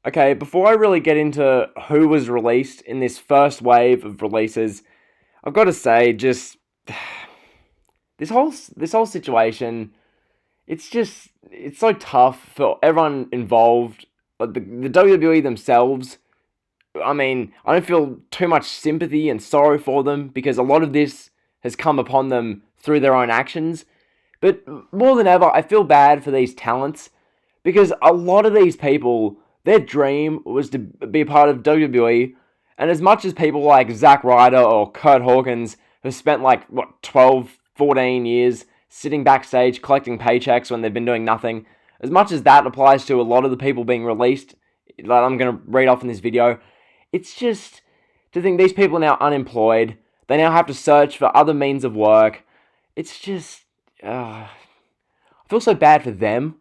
Okay, before I really get into who was released in this first wave of releases, I've got to say, just this whole situation, it's so tough for everyone involved. Like the WWE themselves. I mean, I don't feel too much sympathy and sorrow for them because a lot of this has come upon them through their own actions. But more than ever, I feel bad for these talents because a lot of these people, their dream was to be a part of WWE. And as much as people like Zack Ryder or Kurt Hawkins have spent 12, 14 years sitting backstage collecting paychecks when they've been doing nothing, as much as that applies to a lot of the people being released, that I'm going to read off in this video, it's just to think these people are now unemployed. They now have to search for other means of work. It's just, I feel so bad for them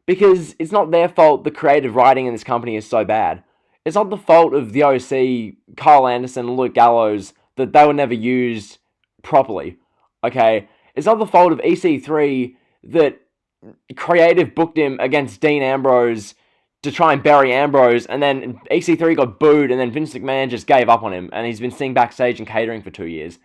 because it's not their fault the creative writing in this company is so bad. It's not the fault of the OC, Kyle Anderson, and Luke Gallows that they were never used properly. Okay? It's not the fault of EC3 that creative booked him against Dean Ambrose to try and bury Ambrose, and then EC3 got booed, and then Vince McMahon just gave up on him, and he's been sitting backstage and catering for 2 years.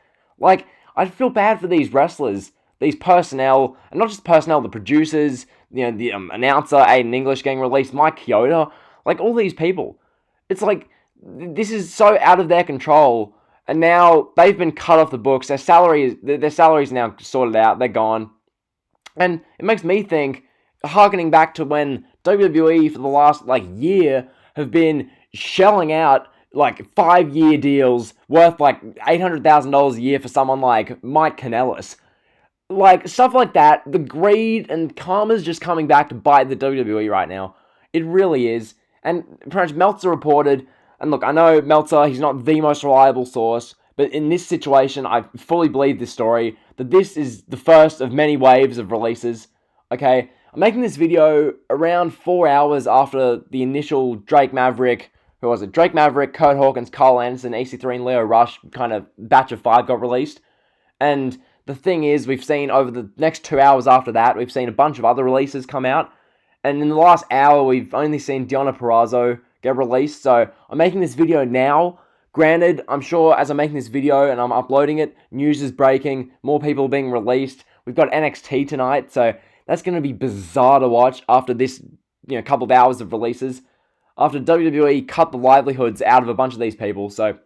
I feel bad for these wrestlers, these personnel, and not just personnel, the producers, the announcer, Aiden English getting released, Mike Chioda, all these people. It's this is so out of their control, and now they've been cut off the books, their salary is now sorted out, they're gone. And it makes me think, harkening back to when WWE for the last year have been shelling out 5-year deals worth $800,000 a year for someone like Mike Kanellis. Stuff like that, the greed and karma's just coming back to bite the WWE right now. It really is. And pretty much Meltzer reported, and look, I know Meltzer, he's not the most reliable source, but in this situation, I fully believe this story, that this is the first of many waves of releases, okay? I'm making this video around 4 hours after the initial Drake Maverick, Kurt Hawkins, Kyle Anderson, EC3, and Leo Rush kind of batch of 5 got released. And the thing is, we've seen over the next 2 hours after that, we've seen a bunch of other releases come out. And in the last hour, we've only seen Deonna Purrazzo get released. So I'm making this video now. Granted, I'm sure as I'm making this video and I'm uploading it, news is breaking, more people are being released. We've got NXT tonight, so that's going to be bizarre to watch after this, couple of hours of releases. After WWE cut the livelihoods out of a bunch of these people. So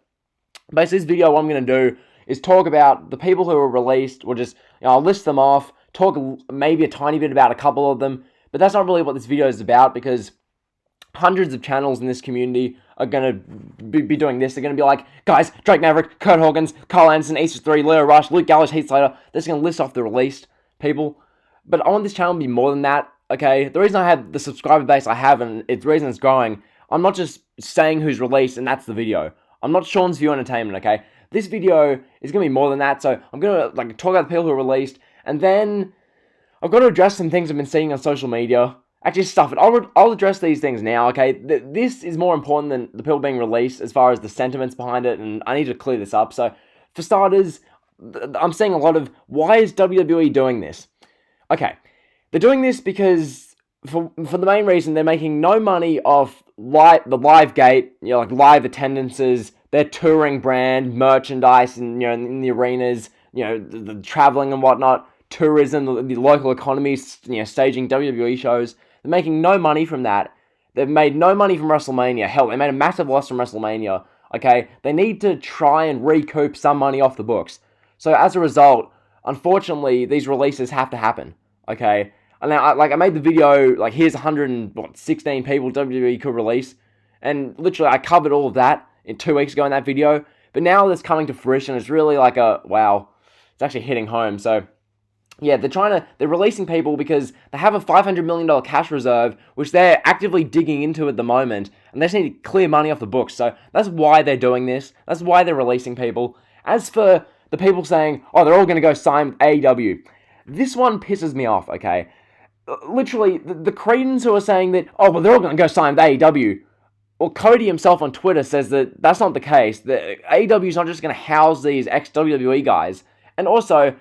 basically this video, what I'm going to do is talk about the people who were released. We'll just, I'll list them off, talk maybe a tiny bit about a couple of them, but that's not really what this video is about because hundreds of channels in this community are going to be doing this. They're going to be like, guys, Drake Maverick, Kurt Hawkins, Kyle Anderson, EC3, Leo Rush, Luke Gallows, Heath Slater. They're just going to list off the released people. But I want this channel to be more than that, okay? The reason I have the subscriber base I have and the reason it's growing, I'm not just saying who's released and that's the video. I'm not Sean's View Entertainment, okay? This video is going to be more than that, so I'm going to talk about the people who are released, and then I've got to address some things I've been seeing on social media. Actually, stuff it. I'll address these things now, okay? This is more important than the people being released as far as the sentiments behind it, and I need to clear this up. So, for starters, I'm seeing a lot of, why is WWE doing this? Okay, they're doing this because, for the main reason, they're making no money off the live gate, live attendances, their touring brand, merchandise, and, in the arenas, the traveling and whatnot, tourism, the local economies, staging WWE shows. They're making no money from that. They've made no money from WrestleMania. Hell, they made a massive loss from WrestleMania. Okay, they need to try and recoup some money off the books. So as a result, unfortunately, these releases have to happen. Okay, and now I made the video here's 116 people WWE could release, and literally I covered all of that in 2 weeks ago in that video. But now that's coming to fruition. It's really wow, it's actually hitting home. So yeah, they're releasing people because they have a $500 million cash reserve, which they're actively digging into at the moment, and they just need to clear money off the books. So that's why they're doing this. That's why they're releasing people. As for the people saying, oh, they're all going to go sign with AEW, this one pisses me off, okay? Literally, the cretins who are saying that, oh, well, they're all going to go sign with AEW. Well, Cody himself on Twitter says that that's not the case. That AEW is not just going to house these ex-WWE guys. And also,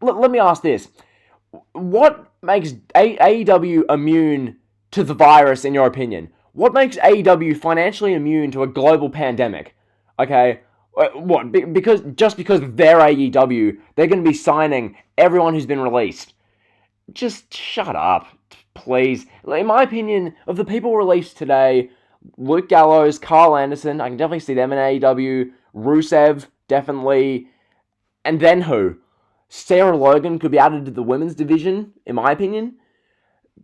let me ask this. What makes AEW immune to the virus, in your opinion? What makes AEW financially immune to a global pandemic? Okay, what? Because they're AEW, they're going to be signing everyone who's been released. Just shut up, please. In my opinion, of the people released today, Luke Gallows, Carl Anderson, I can definitely see them in AEW. Rusev, definitely. And then who? Sarah Logan could be added to the women's division, in my opinion.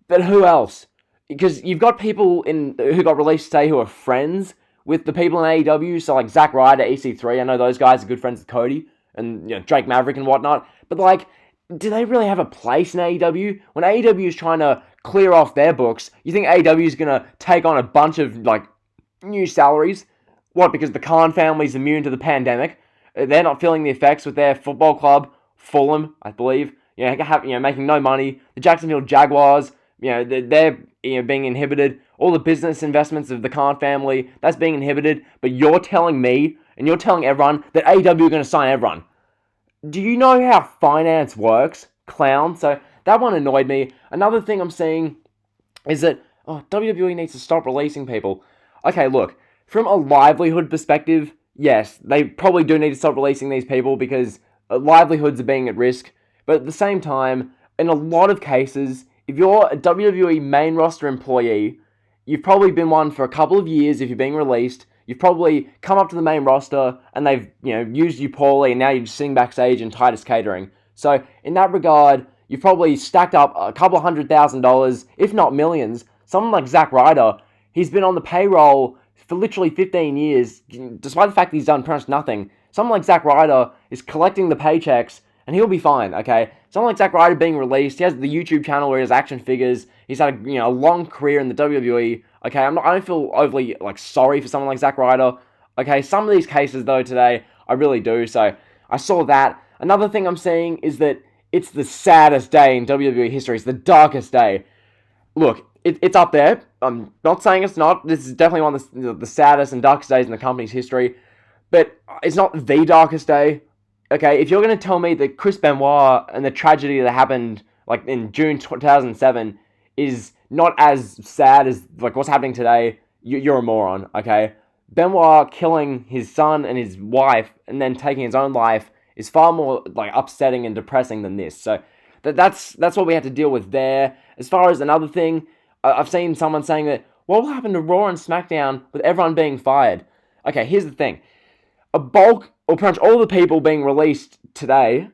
But who else? Because you've got people who got released today who are friends with the people in AEW. So like Zack Ryder, EC3, I know those guys are good friends with Cody and Drake Maverick and whatnot. But like, do they really have a place in AEW? When AEW is trying to clear off their books, you think AEW is going to take on a bunch of like new salaries? What? Because the Khan family's immune to the pandemic. They're not feeling the effects with their football club, Fulham, I believe. Making no money. The Jacksonville Jaguars, they're being inhibited. All the business investments of the Khan family, that's being inhibited. But you're telling me, and you're telling everyone, that AEW are going to sign everyone. Do you know how finance works, clown? So that one annoyed me. Another thing I'm seeing is that WWE needs to stop releasing people. Okay, look, from a livelihood perspective, yes, they probably do need to stop releasing these people because livelihoods are being at risk. But at the same time, in a lot of cases, if you're a WWE main roster employee, you've probably been one for a couple of years if you're being released. You've probably come up to the main roster and they've used you poorly and now you're just sitting backstage in Titus Catering. So in that regard, you've probably stacked up a couple of $100,000, if not millions. Someone like Zack Ryder, he's been on the payroll for literally 15 years, despite the fact that he's done pretty much nothing. Someone like Zack Ryder is collecting the paychecks and he'll be fine, okay? Someone like Zack Ryder being released, he has the YouTube channel where he has action figures, he's had a long career in the WWE, okay? I don't feel overly sorry for someone like Zack Ryder, okay? Some of these cases though today, I really do, so I saw that. Another thing I'm seeing is that it's the saddest day in WWE history, it's the darkest day. Look, it's up there, I'm not saying it's not, this is definitely one of the saddest and darkest days in the company's history, but it's not the darkest day. Okay, if you're going to tell me that Chris Benoit and the tragedy that happened in June 2007 is not as sad as what's happening today, you're a moron, okay? Benoit killing his son and his wife and then taking his own life is far more upsetting and depressing than this. So that's what we have to deal with there. As far as another thing, I've seen someone saying that, what will happen to Raw and SmackDown with everyone being fired? Okay, here's the thing. A bulk, or pretty much all the people being released today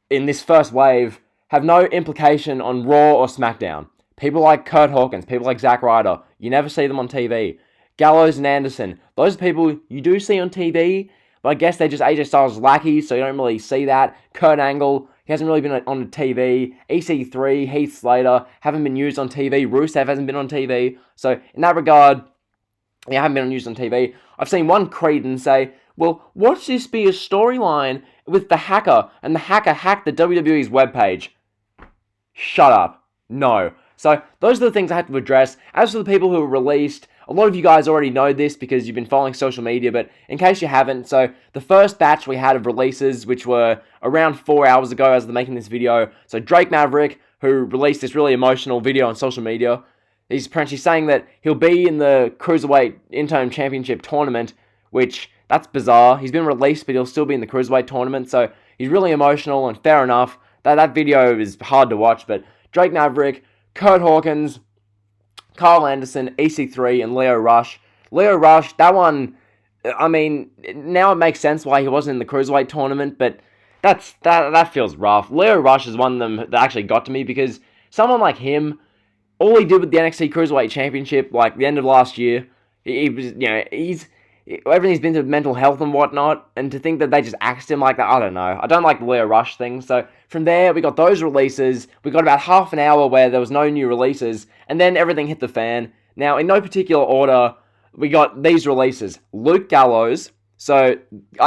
in this first wave have no implication on Raw or SmackDown. People like Kurt Hawkins, people like Zack Ryder, you never see them on TV. Gallows and Anderson, those people you do see on TV, but I guess they're just AJ Styles lackeys, so you don't really see that. Kurt Angle, he hasn't really been on TV. EC3, Heath Slater, haven't been used on TV. Rusev hasn't been on TV. So in that regard, they haven't been used on TV. I've seen one Creedon say, well, watch this be a storyline with the hacker, and the hacker hacked the WWE's webpage. Shut up. No. So, those are the things I have to address. As for the people who were released, a lot of you guys already know this because you've been following social media, but in case you haven't, so the first batch we had of releases, which were around 4 hours ago as of making this video, so Drake Maverick, who released this really emotional video on social media, he's apparently saying that he'll be in the Cruiserweight Interim Championship tournament, which, that's bizarre. He's been released, but he'll still be in the Cruiserweight tournament, so he's really emotional, and fair enough. That video is hard to watch, but Drake Maverick, Kurt Hawkins, Carl Anderson, EC3, and Leo Rush. Leo Rush, that one, I mean, now it makes sense why he wasn't in the Cruiserweight tournament, but that feels rough. Leo Rush is one of them that actually got to me, because someone like him, all he did with the NXT Cruiserweight Championship, the end of last year, he was, everything's been to mental health and whatnot, and to think that they just axed him like that, I don't know. I don't like the Leo Rush thing. So from there, we got those releases. We got about half an hour where there was no new releases, and then everything hit the fan. Now, in no particular order, we got these releases. Luke Gallows. So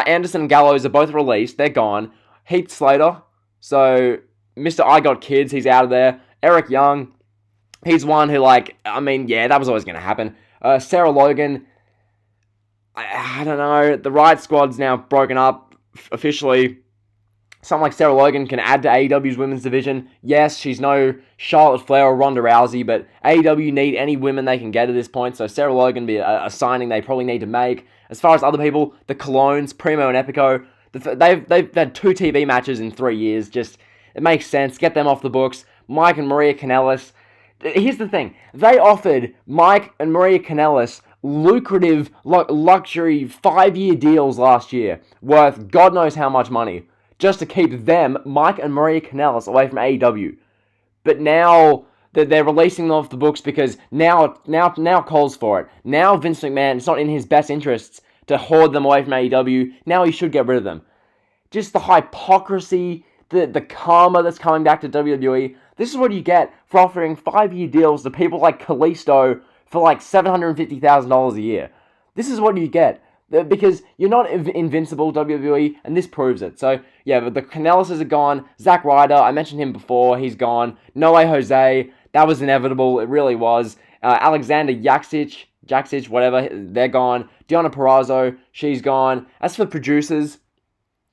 Anderson and Gallows are both released. They're gone. Heath Slater. So Mr. I Got Kids, he's out of there. Eric Young. He's one who, that was always going to happen. Sarah Logan. I don't know, the Riot Squad's now broken up officially. Someone like Sarah Logan can add to AEW's women's division. Yes, she's no Charlotte Flair or Ronda Rousey, but AEW need any women they can get at this point, so Sarah Logan be a signing they probably need to make. As far as other people, the Colognes, Primo and Epico, they've had 2 TV matches in 3 years. Just, it makes sense. Get them off the books. Mike and Maria Kanellis. Here's the thing. They offered Mike and Maria Kanellis lucrative luxury 5-year deals last year, worth God knows how much money, just to keep them, Mike and Maria Kanellis, away from AEW. But now they're releasing them off the books because now calls for it. Now Vince McMahon, it's not in his best interests to hoard them away from AEW. Now he should get rid of them. Just the hypocrisy, the karma that's coming back to WWE. This is what you get for offering 5-year deals to people like Kalisto for like $750,000 a year. This is what you get. Because you're not invincible, WWE, and this proves it. So, yeah, but the Kanellises are gone. Zack Ryder, I mentioned him before, he's gone. No Way Jose, that was inevitable, it really was. Alexander Jaksic, whatever, they're gone. Deonna Purrazzo, she's gone. As for producers,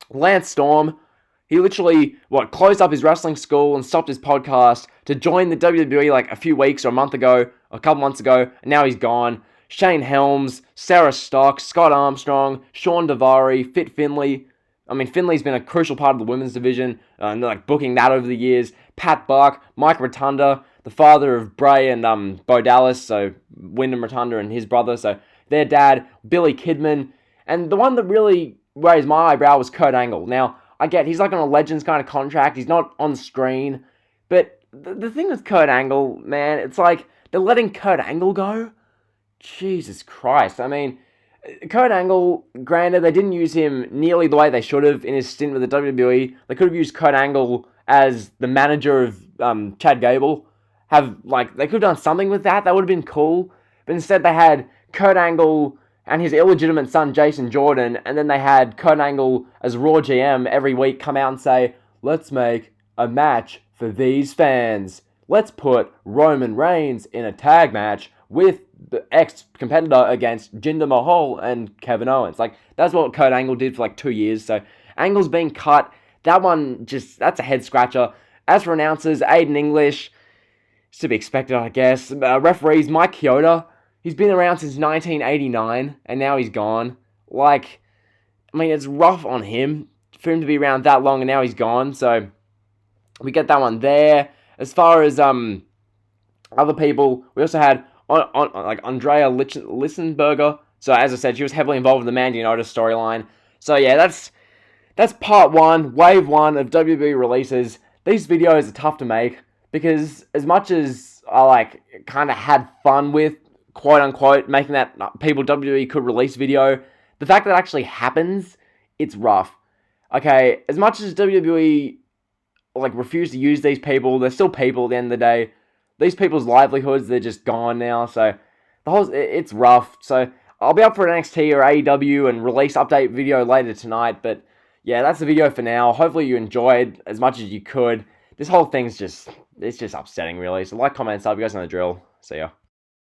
Lance Storm, he literally, closed up his wrestling school and stopped his podcast to join the WWE like a few weeks or a couple months ago, and now he's gone. Shane Helms, Sarah Stock, Scott Armstrong, Sean Davari, Fit Finlay. I mean, Finlay's been a crucial part of the women's division, and booking that over the years. Pat Buck, Mike Rotunda, the father of Bray and Bo Dallas, so Wyndham Rotunda and his brother, so their dad, Billy Kidman. And the one that really raised my eyebrow was Kurt Angle. Now, I get he's like on a Legends kind of contract, he's not on screen, but the thing with Kurt Angle, man, it's like they're letting Kurt Angle go? Jesus Christ. I mean, Kurt Angle, granted, they didn't use him nearly the way they should have in his stint with the WWE. They could have used Kurt Angle as the manager of Chad Gable. They could have done something with that. That would have been cool. But instead they had Kurt Angle and his illegitimate son, Jason Jordan, and then they had Kurt Angle as Raw GM every week come out and say, let's make a match for these fans. Let's put Roman Reigns in a tag match with the ex-competitor against Jinder Mahal and Kevin Owens. That's what Kurt Angle did for 2 years. So, Angle's being cut. That one, that's a head-scratcher. As for announcers, Aiden English, it's to be expected, I guess. Referees, Mike Chioda, he's been around since 1989, and now he's gone. It's rough on him for him to be around that long, and now he's gone. So, we get that one there. As far as other people, we also had Andrea Lissenberger. So as I said, she was heavily involved in the Mandy and Otis storyline. So yeah, that's part 1, wave 1 of WWE releases. These videos are tough to make because as much as I kind of had fun with, quote unquote, making that people WWE could release video, the fact that it actually happens, it's rough. Okay, as much as WWE refuse to use these people, they're still people at the end of the day. These people's livelihoods, they're just gone now, so it's rough. So I'll be up for NXT or AEW and release update video later tonight, but yeah, that's the video for now. Hopefully you enjoyed as much as you could. This whole thing's it's just upsetting, really. So comment, sub, you guys know the drill. See ya.